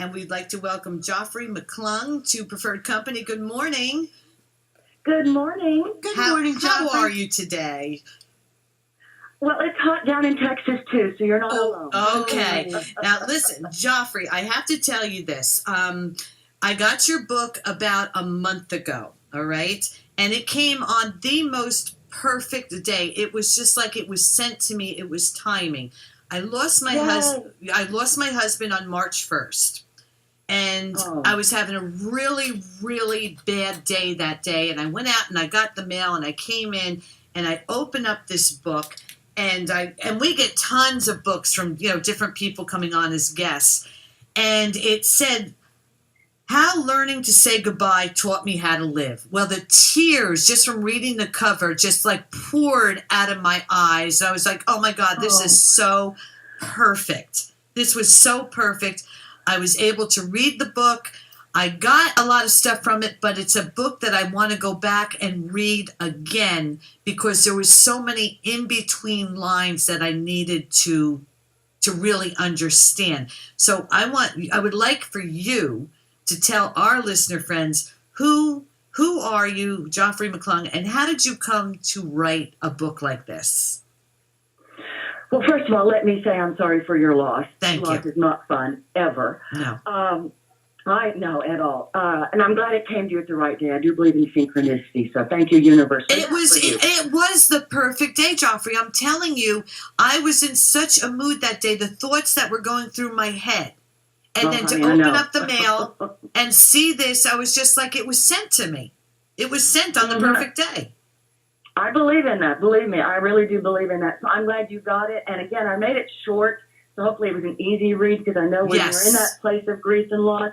and we'd like to welcome Joffrey McClung to Preferred Company. Good morning. Good morning. Good morning, Joffrey. How are you today? Well, it's hot down in Texas, too, so you're not alone. Okay. Now, listen, Joffrey, I have to tell you this. I got your book about a month ago, all right? And it came on the most perfect day. It was just like it was sent to me. It was timing. I lost my husband on March 1st. And I was having a really, really bad day that day. And I went out and I got the mail and I came in and I opened up this book. And we get tons of books from, different people coming on as guests. And it said, How Learning to Say Goodbye Taught Me How to Live. Well, the tears just from reading the cover just like poured out of my eyes. I was like, oh my God, this is so perfect. This was so perfect. I was able to read the book. I got a lot of stuff from it, but it's a book that I want to go back and read again because there was so many in-between lines that I needed to really understand. So I would like for you to tell our listener friends who are you, Joffrey McClung, and how did you come to write a book like this? Well, first of all, let me say I'm sorry for your loss. Thank you. Loss is not fun, ever. No. I know at all. And I'm glad it came to you at the right day. I do believe in synchronicity. So thank you, universe. It was the perfect day, Joffrey. I'm telling you, I was in such a mood that day. The thoughts that were going through my head. And then to open up the mail and see this, I was just like, it was sent to me. It was sent on the perfect day. I believe in that. Believe me, I really do believe in that. So I'm glad you got it. And again, I made it short. So hopefully it was an easy read because I know when you're in that place of grief and loss,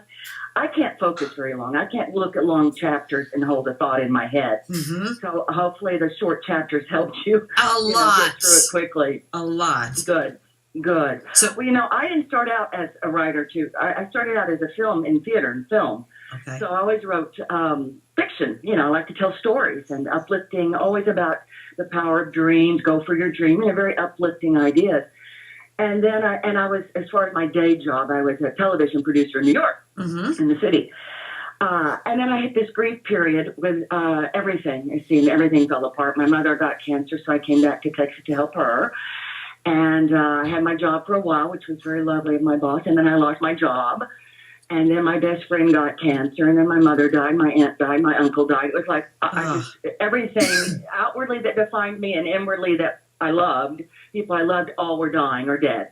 I can't focus very long. I can't look at long chapters and hold a thought in my head. Mm-hmm. So hopefully the short chapters helped you get through it quickly. A lot. Good. So, I didn't start out as a writer, too. I started out as a film. Okay. So I always wrote fiction. I like to tell stories and uplifting, always about the power of dreams, go for your dream, very uplifting ideas. And then I was, as far as my day job, I was a television producer in New York, in the city. And then I hit this grief period with everything. Everything fell apart. My mother got cancer, so I came back to Texas to help her. And I had my job for a while, which was very lovely of my boss. And then I lost my job. And then my best friend got cancer. And then my mother died. My aunt died. My uncle died. It was like everything outwardly that defined me and inwardly that I loved, people I loved, all were dying or dead.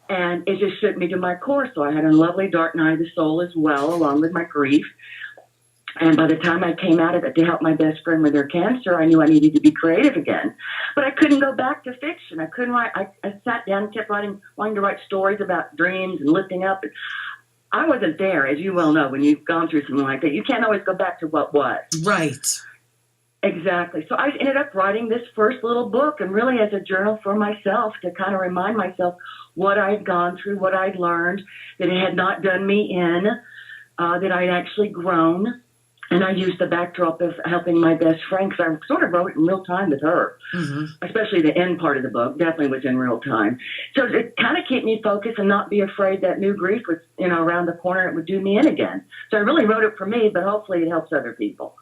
And it just shook me to my core. So I had a lovely dark night of the soul as well, along with my grief. And by the time I came out of it to help my best friend with her cancer, I knew I needed to be creative again. But I couldn't go back to fiction. I couldn't write. I sat down and kept wanting to write stories about dreams and lifting up. I wasn't there, as you well know, when you've gone through something like that. You can't always go back to what was. Right. Exactly. So I ended up writing this first little book, and really as a journal for myself to kind of remind myself what I'd gone through, what I'd learned, that it had not done me in, that I'd actually grown. And I used the backdrop of helping my best friend because I sort of wrote it in real time with her, especially the end part of the book definitely was in real time. So it kind of kept me focused and not be afraid that new grief was, around the corner. It would do me in again. So I really wrote it for me, but hopefully it helps other people.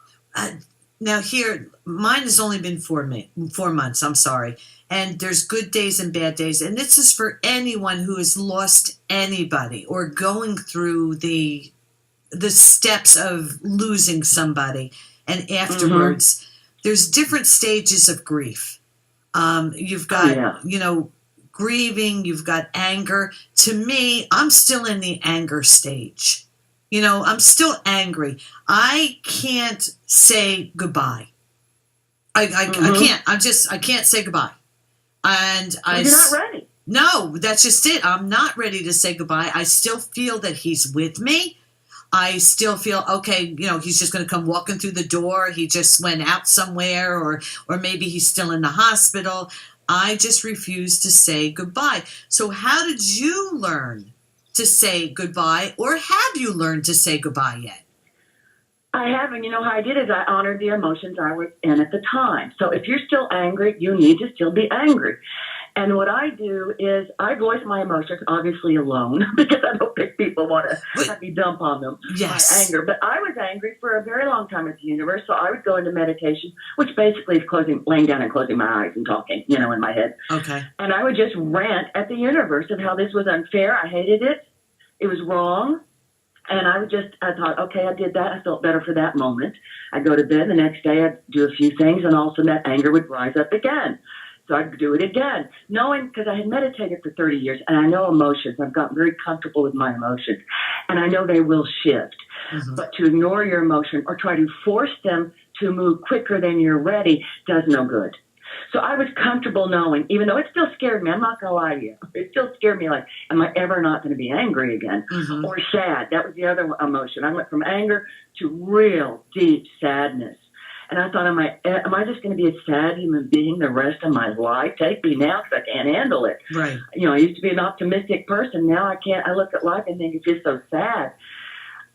Now here, mine has only been 4 months, I'm sorry. And there's good days and bad days. And this is for anyone who has lost anybody or going through the steps of losing somebody. And afterwards, there's different stages of grief. You've got, grieving, you've got anger. To me, I'm still in the anger stage. I'm still angry. I can't say goodbye. I can't. I can't say goodbye. And you're not ready. No, that's just it. I'm not ready to say goodbye. I still feel that he's with me. I still feel, okay, he's just going to come walking through the door. He just went out somewhere, or maybe he's still in the hospital. I just refuse to say goodbye. So how did you learn to say goodbye, or have you learned to say goodbye yet? I haven't. How I did is I honored the emotions I was in at the time. So if you're still angry, you need to still be angry. And what I do is I voice my emotions, obviously alone, because I don't think people want to have me dump on them my anger. But I was angry for a very long time at the universe, so I would go into meditation, which basically is laying down and closing my eyes and talking, in my head. Okay. And I would just rant at the universe of how this was unfair. I hated it. It was wrong. And I thought, okay, I did that. I felt better for that moment. I'd go to bed. The next day, I'd do a few things, and all of a sudden that anger would rise up again. So I'd do it again, knowing, because I had meditated for 30 years, and I know emotions. I've gotten very comfortable with my emotions, and I know they will shift. Mm-hmm. But to ignore your emotion or try to force them to move quicker than you're ready does no good. So I was comfortable knowing, even though it still scared me, I'm not going to lie to you, it still scared me, like, am I ever not going to be angry again? Mm-hmm. Or sad. That was the other emotion. I went from anger to real deep sadness. And I thought, am I just going to be a sad human being the rest of my life? Take me now, because I can't handle it. Right. I used to be an optimistic person. Now I can't. I look at life and think it's just so sad.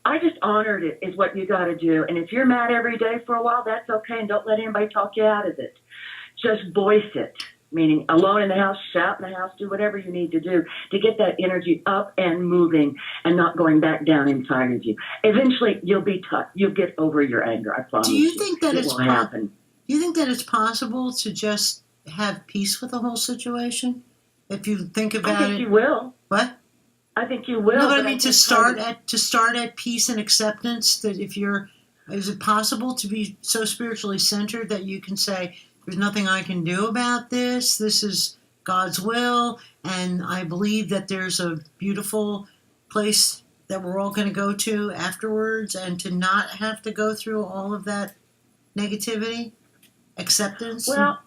I just honored it is what you got to do. And if you're mad every day for a while, that's okay. And don't let anybody talk you out of it. Just voice it, meaning alone in the house, shout in the house, do whatever you need to do to get that energy up and moving and not going back down inside of you. Eventually, you'll be tough. You'll get over your anger, I promise. Do you think that it will happen? Do you think that it's possible to just have peace with the whole situation? If you think about it. I think you will. What? I think you will. No, but I mean to start at peace and acceptance. That is it possible to be so spiritually centered that you can say, there's nothing I can do about this. This is God's will. And I believe that there's a beautiful place that we're all going to go to afterwards, and to not have to go through all of that negativity, acceptance. Well,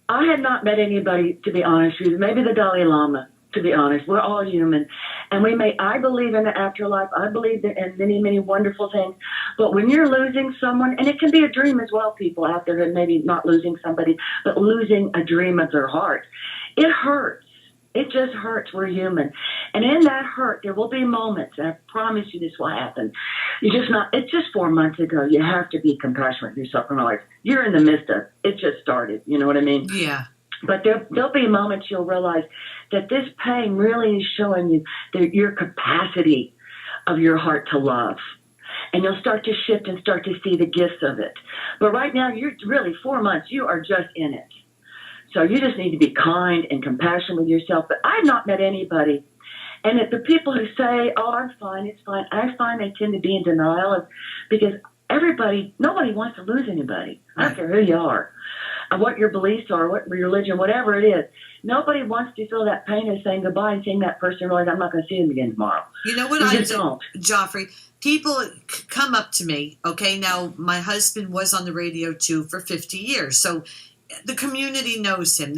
I had not met anybody, to be honest with you. Maybe the Dalai Lama, to be honest. We're all human. And I believe in the afterlife. I believe in many, many wonderful things. But when you're losing someone, and it can be a dream as well, people out there who maybe not losing somebody, but losing a dream of their heart, it hurts. It just hurts. We're human. And in that hurt, there will be moments, and I promise you this will happen. It's just 4 months ago. You have to be compassionate with yourself and realize you're in the midst of it. Just started. You know what I mean? Yeah. But there'll be moments you'll realize that this pain really is showing you your capacity of your heart to love. And you'll start to shift and start to see the gifts of it. But right now, you're really 4 months, you are just in it. So you just need to be kind and compassionate with yourself. But I've not met anybody. And the people who say, oh, I'm fine, it's fine, I find they tend to be in denial because nobody wants to lose anybody. I don't care who you are, what your beliefs are, what your religion, whatever it is. Nobody wants to feel that pain of saying goodbye and seeing that person realize I'm not going to see them again tomorrow. You know what I do, Joffrey? People come up to me, okay? Now, my husband was on the radio, too, for 50 years, so the community knows him.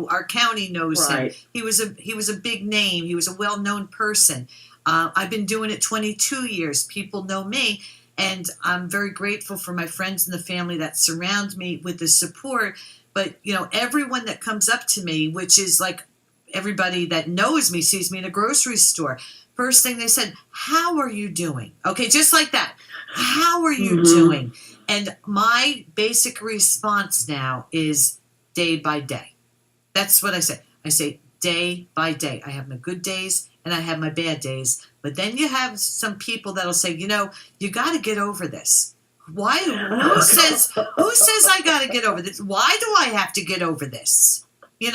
Our county knows him. He was a big name. He was a well-known person. I've been doing it 22 years. People know me. And I'm very grateful for my friends and the family that surround me with the support. But, everyone that comes up to me, which is like everybody that knows me, sees me in a grocery store, first thing they said, how are you doing? Okay, just like that. How are you doing? And my basic response now is day by day. That's what I say. I say day by day. I have my good days and I have my bad days. But then you have some people that'll say, you got to get over this. Why? Who says I got to get over this? Why do I have to get over this? And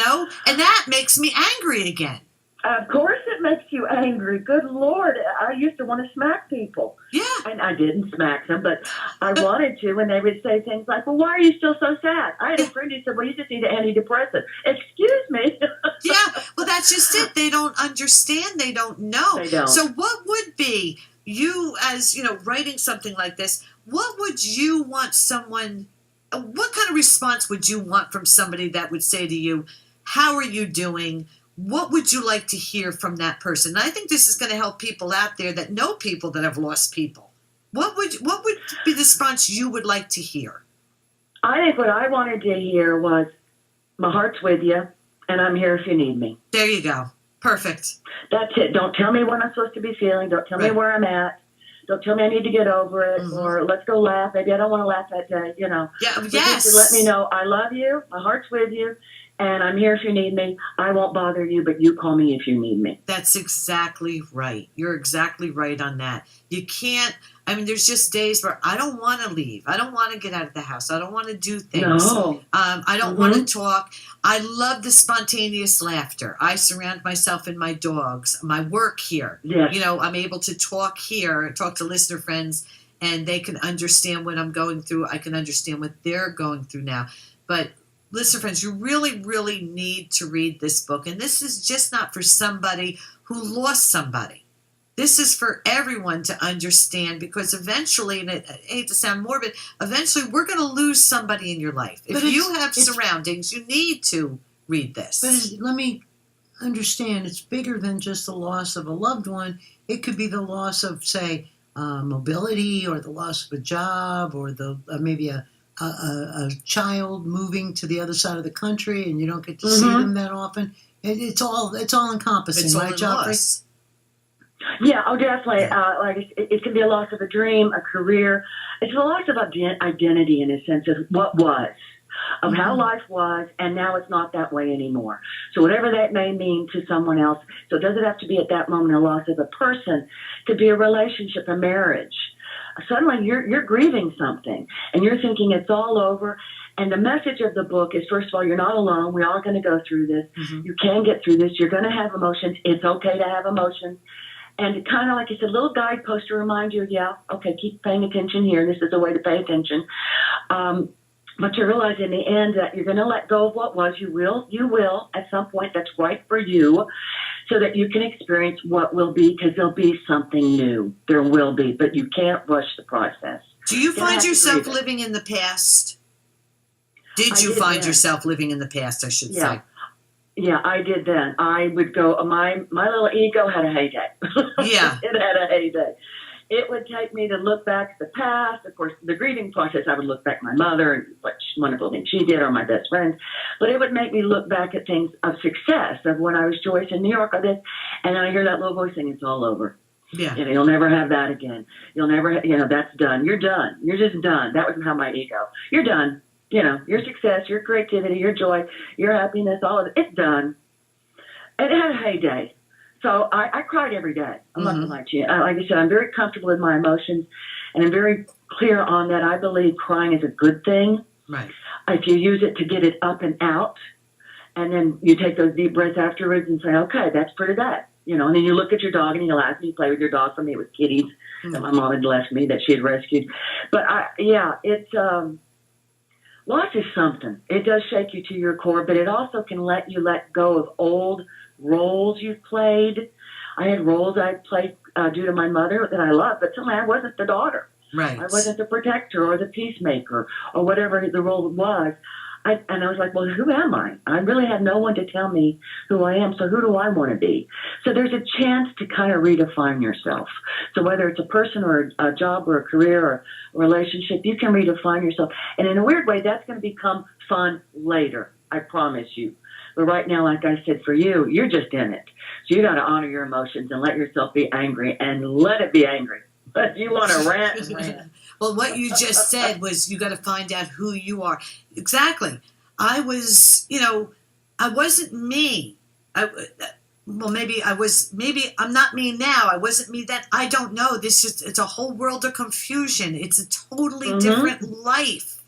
that makes me angry again. Of course it makes you angry. Good Lord. I used to want to smack people. Yeah. And I didn't smack them, but I wanted to, and they would say things like, well, why are you still so sad? I had a friend who said, well, you just need an antidepressant. Excuse me. Yeah. Well, that's just it. They don't understand. They don't know. They don't. So what would be, you as, writing something like this, what would you want what kind of response would you want from somebody that would say to you, how are you doing? What would you like to hear from that person? And I think this is going to help people out there that know people that have lost people. What would be the response you would like to hear? I think what I wanted to hear was, my heart's with you, and I'm here if you need me. There you go. Perfect. That's it. Don't tell me what I'm supposed to be feeling. Don't tell me where I'm at. Don't tell me I need to get over it, or let's go laugh. Maybe I don't want to laugh that day, Yeah, yes. Just let me know I love you, my heart's with you, and I'm here if you need me. I won't bother you, but you call me if you need me. That's exactly right. You're exactly right on that. You can't, I mean, there's just days where I don't want to leave. I don't want to get out of the house. I don't want to do things. No. I don't want to talk. I love the spontaneous laughter. I surround myself in my dogs, my work here. Yes. You know, I'm able to talk here, talk to listener friends, and they can understand what I'm going through. I can understand what they're going through now. But listener friends, you really, really need to read this book. And this is just not for somebody who lost somebody. This is for everyone to understand, because eventually, and I hate to sound morbid, eventually we're going to lose somebody in your life. If you have surroundings, you need to read this. But let me understand, it's bigger than just the loss of a loved one. It could be the loss of, say, mobility, or the loss of a job, or the maybe a child moving to the other side of the country, and you don't get to see them that often. It's all encompassing, it's right, Joffrey? Loss. Yeah, oh, definitely. Like it can be a loss of a dream, a career. It's a loss of identity in a sense of what was, of how life was, and now it's not that way anymore. So whatever that may mean to someone else. So it doesn't have to be at that moment a loss of a person. It could be a relationship, a marriage. Suddenly you're grieving something, and you're thinking it's all over. And the message of the book is, first of all, you're not alone. We are going to go through this. You can get through this. You're going to have emotions. It's okay to have emotions. And kind of like you said, a little guidepost to remind you, yeah, okay, keep paying attention here. This is a way to pay attention. But to realize in the end that you're going to let go of what was. You will at some point that's right for you, so that you can experience what will be, because there'll be something new. There will be, but you can't rush the process. Do you find yourself living in the past? Did you find yourself living in the past, I should say? Yeah, I did then. I would go, my little ego had a heyday. Yeah. It had a heyday. It would take me to look back at the past. Of course, the grieving process, I would look back at my mother and what wonderful things she did, or my best friend. But it would make me look back at things of success, of when I was Joyce in New York or this, and then I hear that little voice saying, it's all over. Yeah. You know, you'll never have that again. You'll never, that's done. You're done. You're just done. That was how my ego. You're done. You know, your success, your creativity, your joy, your happiness, all of it, it's done. It had a heyday. So I cried every day. I'm not going to lie to you. Like I said, I'm very comfortable with my emotions, and I'm very clear on that. I believe crying is a good thing. Right. If you use it to get it up and out, and then you take those deep breaths afterwards and say, okay, that's for today. You know, and then you look at your dog and you laugh and you play with your dog. For me, it was kitties that my mom had left me, that she had rescued. But it's... loss is something. It does shake you to your core, but it also can let you let go of old roles you've played. I had roles I played due to my mother that I loved, but suddenly I wasn't the daughter. Right. I wasn't the protector or the peacemaker or whatever the role was. And I was like, well, who am I? I really have no one to tell me who I am, so who do I want to be? So there's a chance to kind of redefine yourself. So whether it's a person or a job or a career or a relationship, you can redefine yourself. And in a weird way, that's going to become fun later, I promise you. But right now, like I said, for you, you're just in it. So you got to honor your emotions and let yourself be angry, and let it be angry. But you want to rant and rant. Well, what you just said was you got to find out who you are. Exactly. I was, I wasn't me. Maybe I'm not me now. I wasn't me then. I don't know. It's a whole world of confusion. It's a totally different life.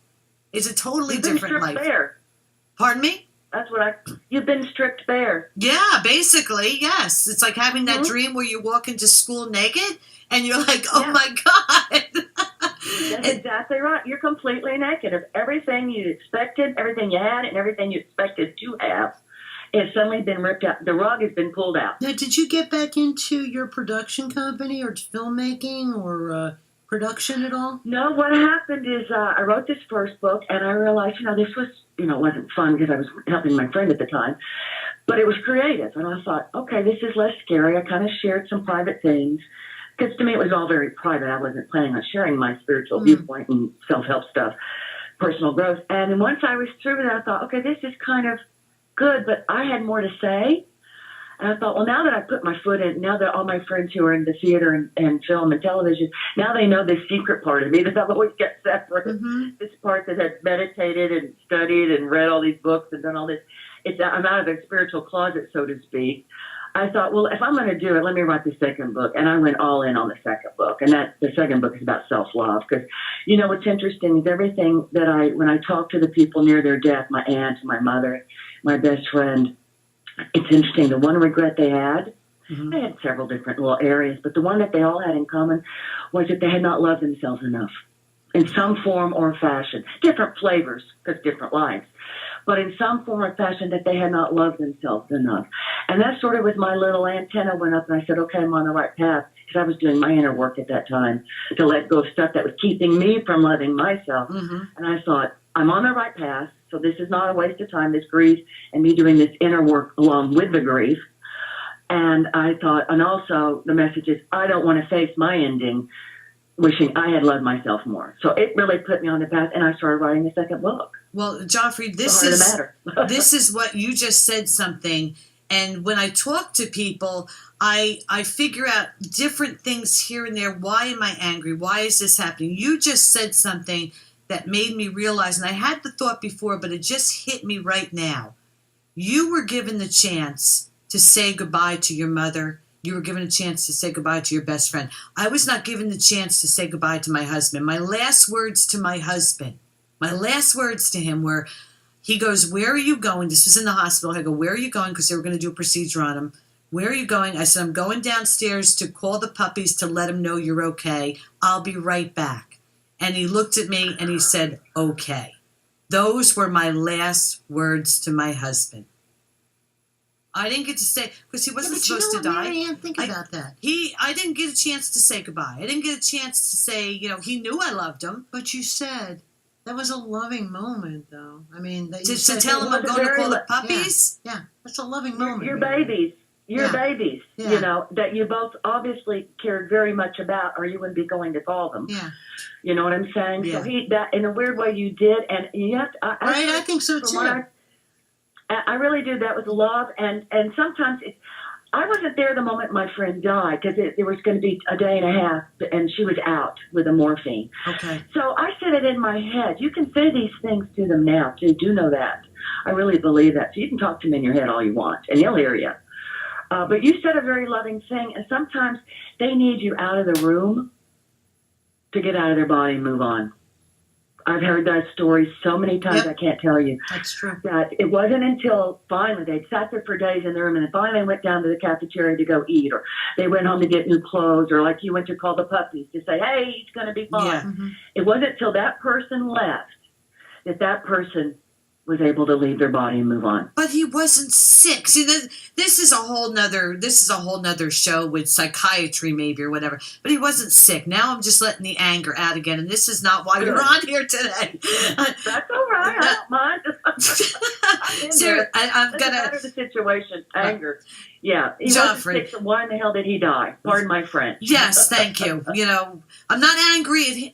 It's a totally different life. Bare. Pardon me? You've been stripped bare. Yeah, basically, yes. It's like having that dream where you walk into school naked and you're like, oh my God. That's exactly right. You're completely naked of everything you expected, everything you had, and everything you expected to have. It's suddenly been ripped out. The rug has been pulled out. Now, did you get back into your production company or filmmaking or production at all? No, what happened is I wrote this first book, and I realized, this was, it wasn't fun because I was helping my friend at the time, but it was creative. And I thought, okay, this is less scary. I kind of shared some private things. Because to me, it was all very private. I wasn't planning on sharing my spiritual viewpoint and self-help stuff, personal growth. And then once I was through with it, I thought, okay, this is kind of good, but I had more to say. And I thought, well, now that I put my foot in, now that all my friends who are in the theater and film and television, now they know this secret part of me that I've always kept separate. This part that had meditated and studied and read all these books and done all this. I'm out of the spiritual closet, so to speak. I thought, well, if I'm going to do it, let me write the second book. And I went all in on the second book. And the second book is about self-love. Because, you know, what's interesting is everything that when I talk to the people near their death, my aunt, my mother, my best friend, it's interesting. The one regret they had, they had several different little areas, but the one that they all had in common was that they had not loved themselves enough in some form or fashion. Different flavors, because different lives. But in some form or fashion that they had not loved themselves enough. And that sort of was my little antenna went up, and I said, okay, I'm on the right path, because I was doing my inner work at that time to let go of stuff that was keeping me from loving myself. And I thought, I'm on the right path, so this is not a waste of time, this grief, and me doing this inner work along with the grief. And I thought, and also the message is, I don't want to face my ending wishing I had loved myself more. So it really put me on the path, and I started writing the second book. Well, Joffrey, this is what you just said something. And when I talk to people, I figure out different things here and there. Why am I angry? Why is this happening? You just said something that made me realize, and I had the thought before, but it just hit me right now. You were given the chance to say goodbye to your mother. You were given a chance to say goodbye to your best friend. I was not given the chance to say goodbye to my husband. My last words to my husband, my last words to him were, he goes, where are you going? This was in the hospital. I go, where are you going? Because they were going to do a procedure on him. Where are you going? I said, I'm going downstairs to call the puppies to let them know you're okay. I'll be right back. And he looked at me and he said, okay. Those were my last words to my husband. I didn't get to say, because he wasn't supposed to die. Marianne, think about that. I didn't get a chance to say goodbye. I didn't get a chance to say, he knew I loved him. But you said that was a loving moment, though. I mean, that to tell him I'm going to call the puppies? Yeah, that's a loving moment. Your babies. Babies, that you both obviously cared very much about, or you wouldn't be going to call them. Yeah. You know what I'm saying? Yeah. So that in a weird way you did, and yet I think so too. I really do. That was love, and sometimes I wasn't there the moment my friend died, because there was going to be a day and a half, and she was out with the morphine. Okay. So I said it in my head. You can say these things to them now too. Do know that. I really believe that. So you can talk to them in your head all you want, and they'll hear you. But you said a very loving thing, and sometimes they need you out of the room to get out of their body and move on. I've heard that story so many times, I can't tell you. That's true. That it wasn't until finally they'd sat there for days in the room, and then finally they went down to the cafeteria to go eat, or they went home to get new clothes, or like you went to call the puppies to say, hey, it's going to be fine. Yeah. It wasn't until that person left that person was able to leave their body and move on. But he wasn't sick. See, this is a whole nother show with psychiatry maybe or whatever. But he wasn't sick. Now I'm just letting the anger out again, and this is not why you're on here today. That's all right. I don't mind. Sarah, I'm gonna matter the situation. Anger. Yeah, he Joffrey. wasn't sick, so why in the hell did he die? Pardon my French. Yes, thank you. I'm not angry.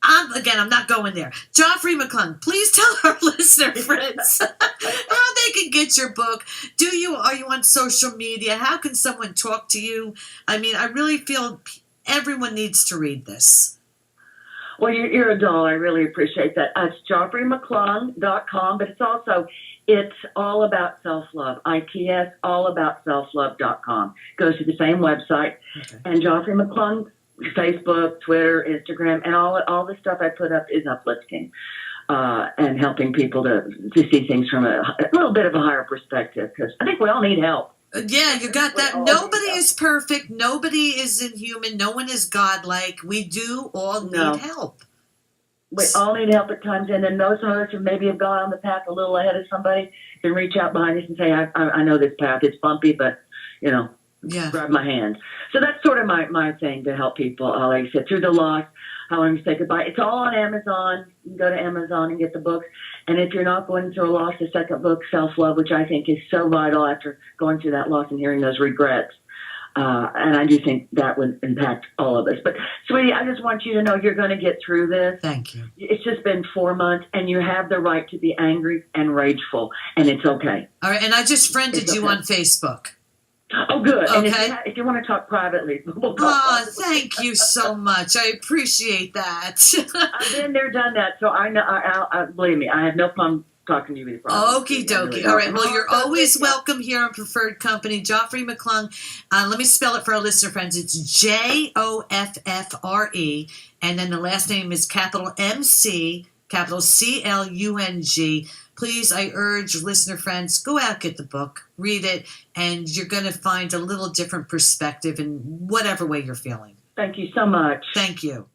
I'm not going there. Joffrey McClung, please tell our listener friends how they can get your book. Are you on social media? How can someone talk to you? I mean, I really feel everyone needs to read this. Well, you're a doll. I really appreciate that. It's JoffreyMcClung.com, but it's all about self-love. ITS, allaboutselflove.com. Goes to the same website. Okay. And Joffrey McClung, Facebook, Twitter, Instagram, and all the stuff I put up is uplifting and helping people to see things from a little bit of a higher perspective, because I think we all need help. Yeah, you got that. Nobody is perfect. Nobody is inhuman. No one is godlike. We do all need help. We all need help at times, and then those of us who maybe have gone on the path a little ahead of somebody can reach out behind us and say, I know this path. It's bumpy, but, grab my hand. So that's sort of my thing to help people, like I said, through the loss, how long you say goodbye. It's all on Amazon. You can go to Amazon and get the books. And if you're not going through a loss, the second book, Self-Love, which I think is so vital after going through that loss and hearing those regrets. And I do think that would impact all of us. But, sweetie, I just want you to know you're going to get through this. Thank you. It's just been 4 months, and you have the right to be angry and rageful, and it's okay. All right, and I just friended you on Facebook. Oh, good. Okay. And if you want to talk privately, we'll talk. Oh, thank you so much. I appreciate that. I've been there, done that, so I know. I believe me, I have no problem talking to you. Okie dokie. All right. Well, you're always welcome here on Preferred Company. Joffrey McClung. Let me spell it for our listener friends. It's Joffre, and then the last name is capital MC, capital CLUNG. Please, I urge listener friends, go out, get the book, read it, and you're going to find a little different perspective in whatever way you're feeling. Thank you so much. Thank you.